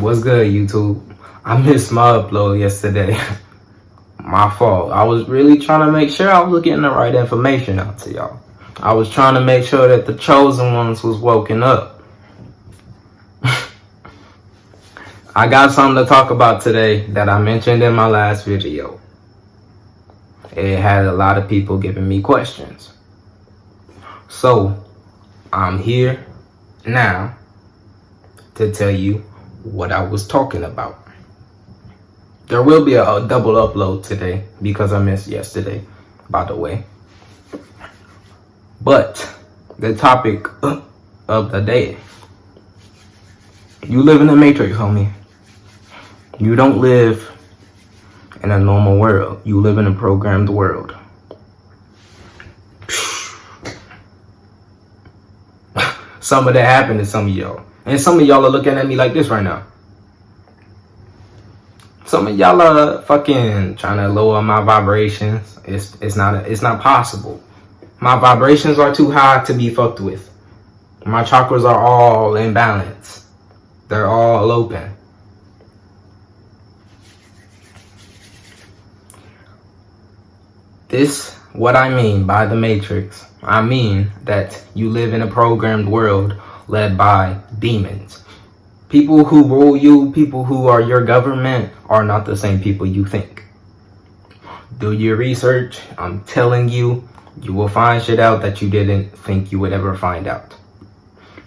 What's good, YouTube? I missed my upload yesterday. My fault. I was really trying to make sure I was getting the right information out to y'all. I was trying to make sure that the chosen ones was woken up. I got something to talk about today that I mentioned in my last video. It had a lot of people giving me questions. So, I'm here now to tell you what I was talking about. There will be a double upload today because I missed yesterday, by the way. But the topic of the day: you live in the Matrix, homie. You don't live in a normal world. You live in a programmed world. Some of that happened to some of y'all. And some of y'all are looking at me like this right now. Some of y'all are fucking trying to lower my vibrations. It's not possible. My vibrations are too high to be fucked with. My chakras are all in balance. They're all open. This, what I mean by the Matrix. I mean that you live in a programmed world led by demons. People who rule you, people who are your government, are not the same people you think. Do your research. I'm telling you, you will find shit out that you didn't think you would ever find out.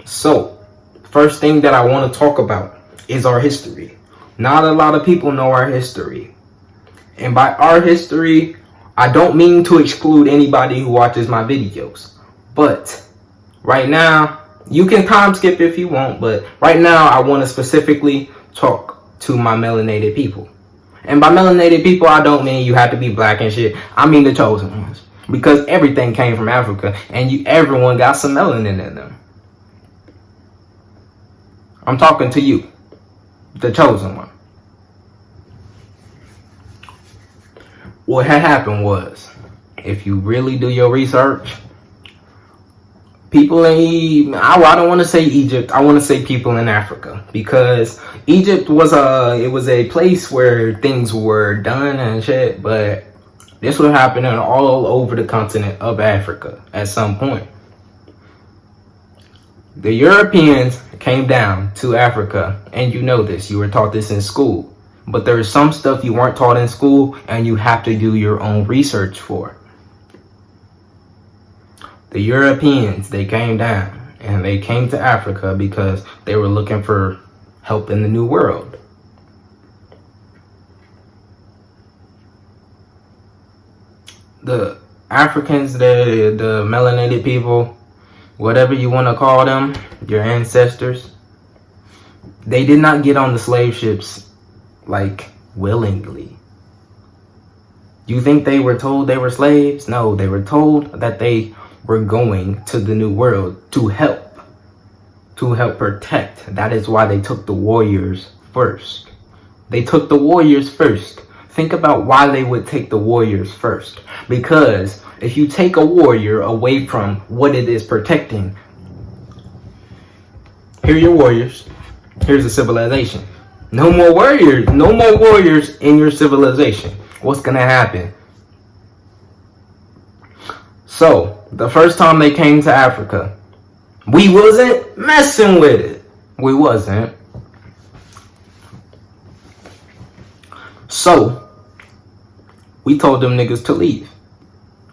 So, first thing that I want to talk about is our history. Not a lot of people know our history. And by our history, I don't mean to exclude anybody who watches my videos. But right now, you can time skip if you want, but right now I want to specifically talk to my melanated people. And by melanated people, I don't mean you have to be black and shit. I mean the chosen ones. Because everything came from Africa, and everyone got some melanin in them. I'm talking to you, the chosen one. What had happened was, if you really do your research, people in, I don't want to say Egypt, I want to say people in Africa, because Egypt was a place where things were done and shit, but this was happening all over the continent of Africa at some point. The Europeans came down to Africa, and you know this, you were taught this in school, but there is some stuff you weren't taught in school and you have to do your own research for. The Europeans, they came down and they came to Africa because they were looking for help in the new world. The Africans, the melanated people, whatever you want to call them, your ancestors, they did not get on the slave ships like willingly. You think they were told they were slaves? No, they were told that they were going to the new world to help protect. That is why they took the warriors first. They took the warriors first. Think about why they would take the warriors first. Because if you take a warrior away from what it is protecting, here are your warriors. Here's a civilization. No more warriors in your civilization. What's gonna happen? So, the first time they came to Africa, we wasn't messing with it. We wasn't. So, we told them niggas to leave.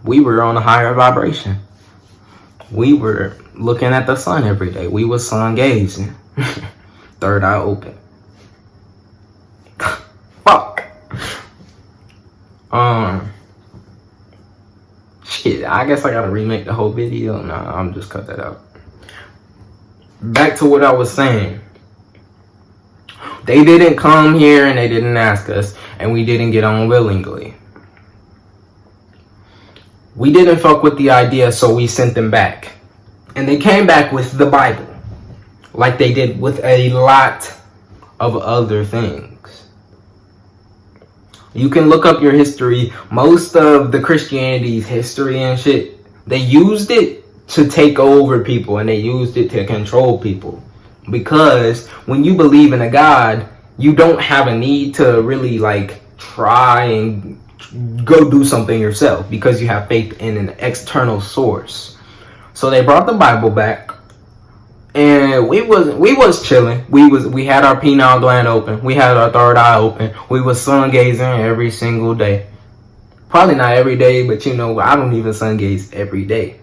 We were on a higher vibration. We were looking at the sun every day. We was sun gazing. Third eye open. Fuck. Shit, I guess I gotta remake the whole video. Nah, I'm just cut that out. Back to what I was saying. They didn't come here and they didn't ask us, and we didn't get on willingly. We didn't fuck with the idea, so we sent them back. And they came back with the Bible, like they did with a lot of other things. You can look up your history. Most of the Christianity's history and shit, they used it to take over people and they used it to control people. Because when you believe in a God, you don't have a need to really like try and go do something yourself, because you have faith in an external source. So they brought the Bible back, and we was chilling. We had our pineal gland open. We had our third eye open. We was sun gazing every single day. Probably not every day, but you know, I don't even sun gaze every day.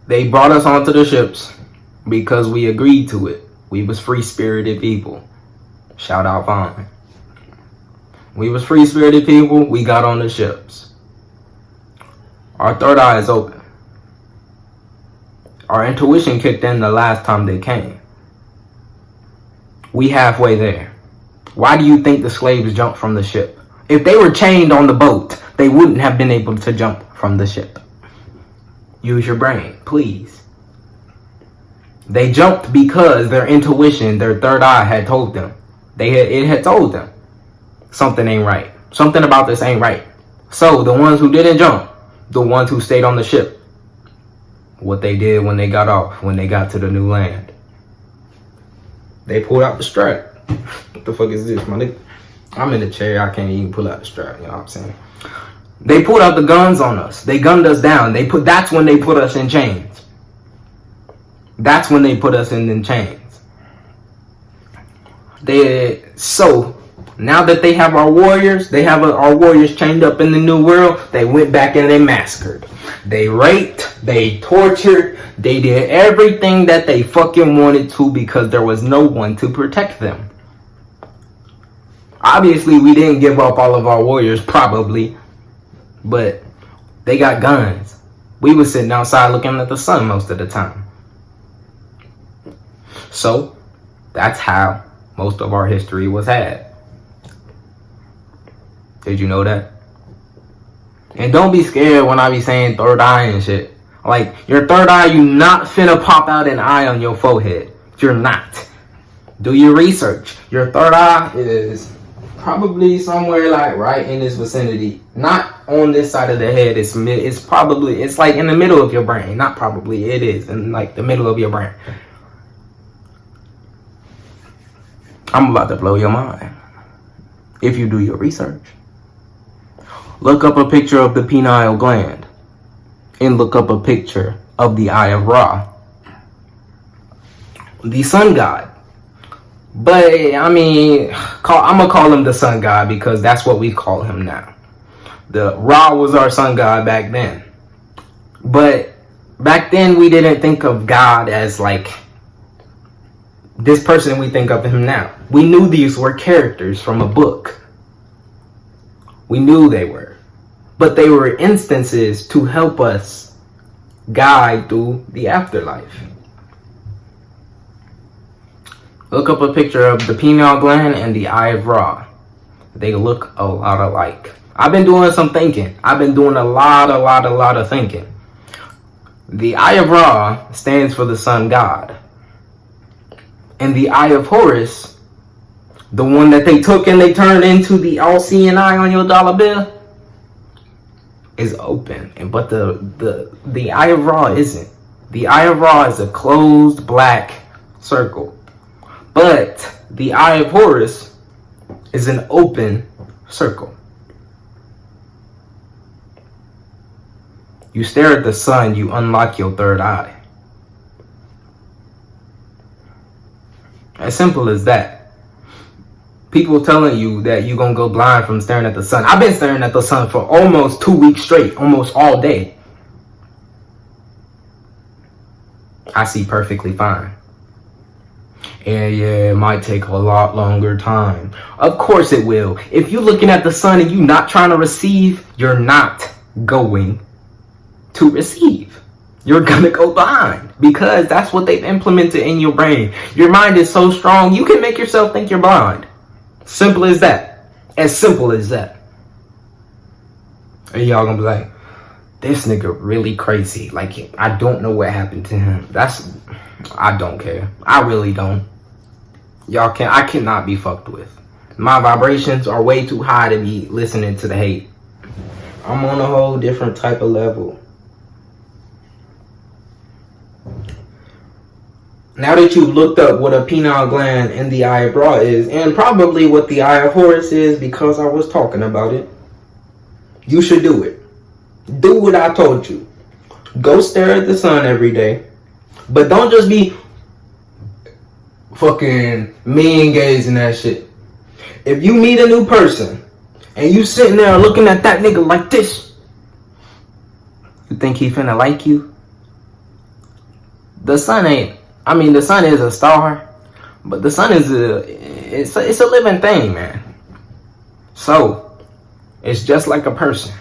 They brought us onto the ships because we agreed to it. We was free-spirited people. Shout out Vaughn. We was free-spirited people. We got on the ships. Our third eye is open. Our intuition kicked in the last time they came. We halfway there. Why do you think the slaves jumped from the ship? If they were chained on the boat, they wouldn't have been able to jump from the ship. Use your brain, please. They jumped because their intuition, their third eye had told them. It had told them something ain't right. Something about this ain't right. So the ones who didn't jump, the ones who stayed on the ship, what they did when they got off, when they got to the new land, they pulled out the strap. What the fuck is this, my nigga? I'm in the chair. I can't even pull out the strap. You know what I'm saying? They pulled out the guns on us. They gunned us down. That's when they put us in chains. That's when they put us in chains. So now that they have our warriors, they have our warriors chained up in the new world. They went back and they massacred. They raped. They tortured. They did everything that they fucking wanted to, because there was no one to protect them. Obviously, we didn't give up all of our warriors, probably. But they got guns. We was sitting outside looking at the sun most of the time. So that's how most of our history was had. Did you know that? And don't be scared when I be saying third eye and shit. Like, your third eye, you not finna pop out an eye on your forehead. You're not. Do your research. Your third eye is probably somewhere like right in this vicinity. Not on this side of the head. It's like in the middle of your brain. Not probably, it is in like the middle of your brain. I'm about to blow your mind. If you do your research, look up a picture of the pineal gland and look up a picture of the Eye of Ra, the sun god. But I mean, I'm gonna call him the sun god because that's what we call him now. The Ra was our sun god back then. But back then we didn't think of God as like this person we think of him now. We knew these were characters from a book. We knew they were. But they were instances to help us guide through the afterlife. Look up a picture of the pineal gland and the Eye of Ra. They look a lot alike. I've been doing some thinking. I've been doing a lot of thinking. The Eye of Ra stands for the sun god. And the Eye of Horus, the one that they took and they turned into the all-seeing eye on your dollar bill, is open. But the Eye of Ra isn't. The Eye of Ra is a closed black circle. But the Eye of Horus is an open circle. You stare at the sun, you unlock your third eye. As simple as that. People telling you that you're going to go blind from staring at the sun. I've been staring at the sun for almost 2 weeks straight, almost all day. I see perfectly fine. And yeah, it might take a lot longer time. Of course it will. If you're looking at the sun and you're not trying to receive, you're not going to receive. You're gonna go blind because that's what they've implemented in your brain. Your mind is so strong, you can make yourself think you're blind. Simple as that. As simple as that. And y'all gonna be like, this nigga really crazy. Like, I don't know what happened to him. I don't care. I really don't. I cannot be fucked with. My vibrations are way too high to be listening to the hate. I'm on a whole different type of level. Now that you've looked up what a pineal gland in the eye of Ra is, and probably what the eye of Horus is because I was talking about it, you should do it. Do what I told you. Go stare at the sun every day. But don't just be fucking mean gazing that shit. If you meet a new person and you sitting there looking at that nigga like this, you think he finna like you? The sun ain't, I mean, the sun is a star, but the sun is it's a living thing, man. So, it's just like a person.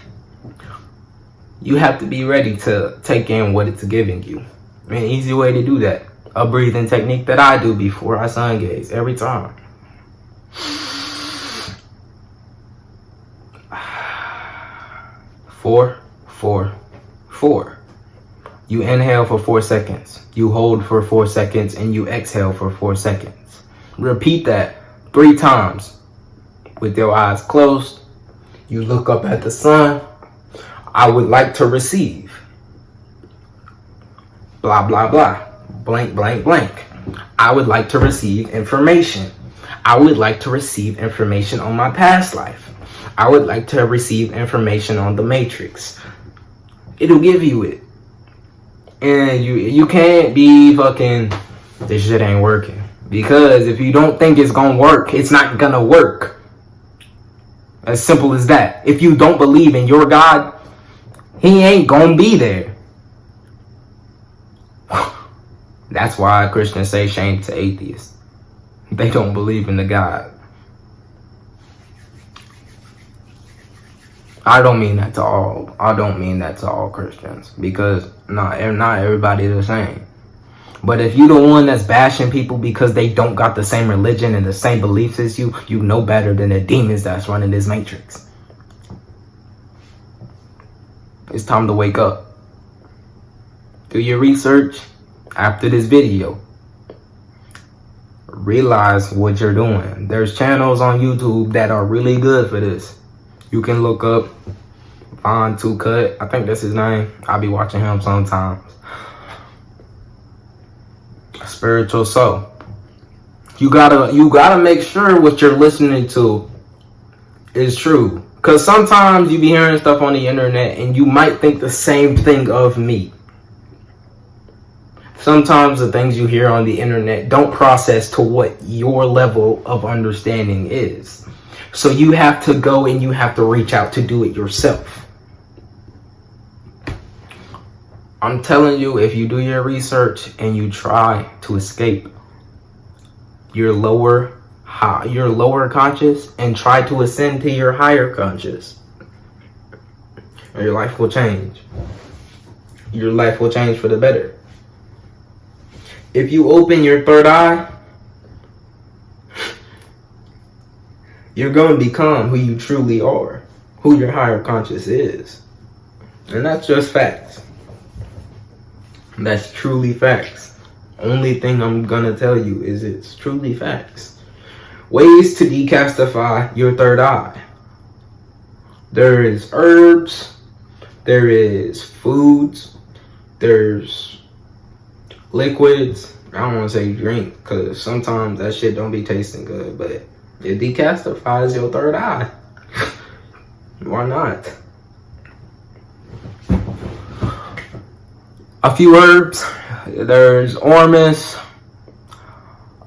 You have to be ready to take in what it's giving you. An easy way to do that, a breathing technique that I do before I sun gaze every time. Four, four, four. You inhale for 4 seconds. You hold for 4 seconds, and you exhale for 4 seconds. Repeat that 3 times. With your eyes closed, you look up at the sun. I would like to receive. Blah, blah, blah. Blank, blank, blank. I would like to receive information. I would like to receive information on my past life. I would like to receive information on the matrix. It'll give you it. And you can't be fucking, this shit ain't working. Because if you don't think it's gonna work, it's not gonna work. As simple as that. If you don't believe in your God, he ain't gonna be there. That's why Christians say shame to atheists. They don't believe in the God. I don't mean that to all Christians, because not everybody the same. But if you the one that's bashing people because they don't got the same religion and the same beliefs as you, you know better than the demons that's running this matrix. It's time to wake up. Do your research after this video. Realize what you're doing. There's channels on YouTube that are really good for this. You can look up Von Two Cut. I think that's his name. I'll be watching him sometimes. Spiritual soul. You gotta make sure what you're listening to is true. Cause sometimes you be hearing stuff on the internet and you might think the same thing of me. Sometimes the things you hear on the internet don't process to what your level of understanding is. So you have to go and you have to reach out to do it yourself. I'm telling you, if you do your research and you try to escape your lower conscious and try to ascend to your higher conscious, your life will change. Your life will change for the better. If you open your third eye, you're going to become who you truly are, who your higher conscious is. And that's just facts. That's truly facts. Only thing I'm going to tell you is it's truly facts. Ways to decastify your third eye. There is herbs. There is foods. There's liquids. I don't want to say drink because sometimes that shit don't be tasting good, but it decalcifies your third eye. Why not? A few herbs. There's ormus.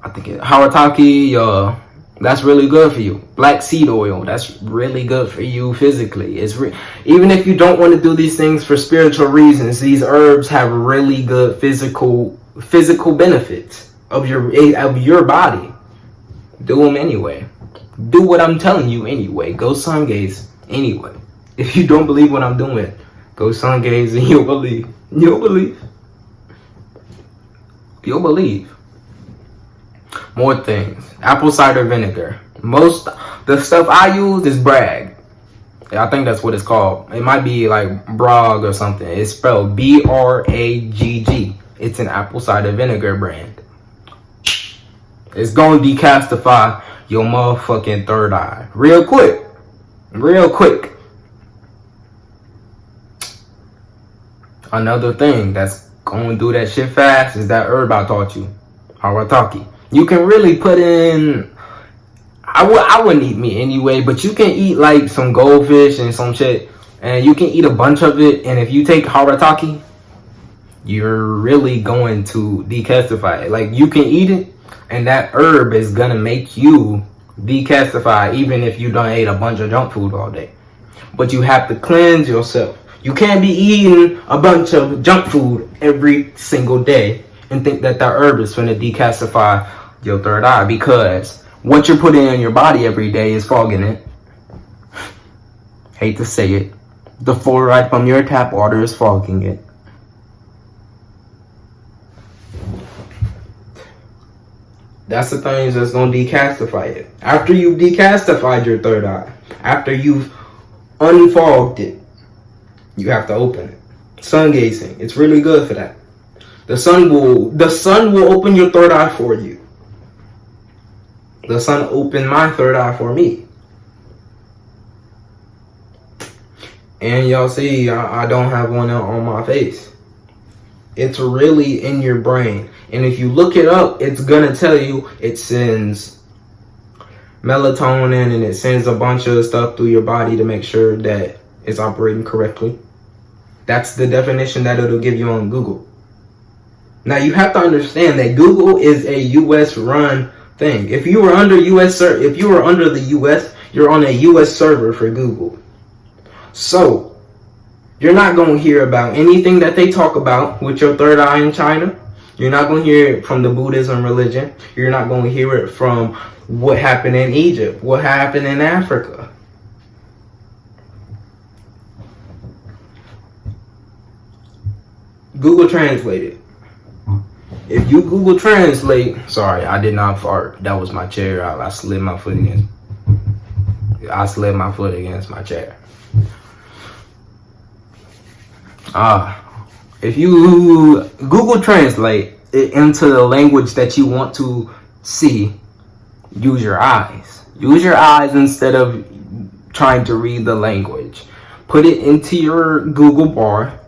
I think harataki. That's really good for you. Black seed oil. That's really good for you physically. Even if you don't want to do these things for spiritual reasons, these herbs have really good physical benefits of your body. Do them anyway. Do what I'm telling you anyway. Go sun gaze anyway. If you don't believe what I'm doing, go sun gaze and you'll believe. You'll believe. You'll believe. More things. Apple cider vinegar. The stuff I use is Bragg. I think that's what it's called. It might be like Bragg or something. It's spelled B-R-A-G-G. It's an apple cider vinegar brand. It's going to decastify your motherfucking third eye. Real quick. Real quick. Another thing that's going to do that shit fast is that herb I taught you. Harataki. You can really put in, I wouldn't eat meat anyway, but you can eat like some goldfish and some shit, and you can eat a bunch of it, and if you take harataki, you're really going to decalcify it. Like, you can eat it, and that herb is gonna make you decalcify even if you done ate a bunch of junk food all day. But you have to cleanse yourself. You can't be eating a bunch of junk food every single day and think that that herb is gonna decalcify your third eye, because what you're putting in your body every day is fogging it. Hate to say it. The fluoride from your tap water is fogging it. That's the things that's going to decalcify it. After you've decalcified your third eye, after you've unfogged it, you have to open it. Sun gazing, it's really good for that. The sun will open your third eye for you. The sun opened my third eye for me. And y'all see, I don't have one on my face. It's really in your brain. And if you look it up, it's gonna tell you it sends melatonin and it sends a bunch of stuff through your body to make sure that it's operating correctly. That's the definition that it'll give you on Google. Now you have to understand that Google is a US run thing. If you were under the US, you're on a US server for Google. So you're not going to hear about anything that they talk about with your third eye in China. You're not going to hear it from the Buddhism religion. You're not going to hear it from what happened in Egypt, what happened in Africa. Google Translate it. If you Google Translate, sorry, I did not fart. That was my chair. I slid my foot against my chair. If you Google Translate it into the language that you want to see, use your eyes. Use your eyes instead of trying to read the language. Put it into your Google bar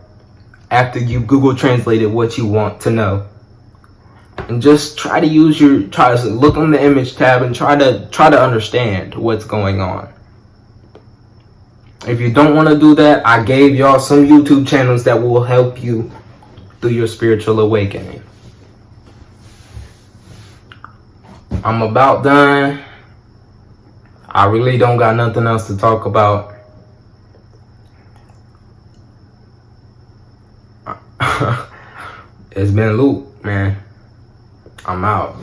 after you Google translated what you want to know. And just try to look on the image tab and try to understand what's going on. If you don't want to do that, I gave y'all some YouTube channels that will help you through your spiritual awakening. I'm about done. I really don't got nothing else to talk about. It's been Luke, man. I'm out.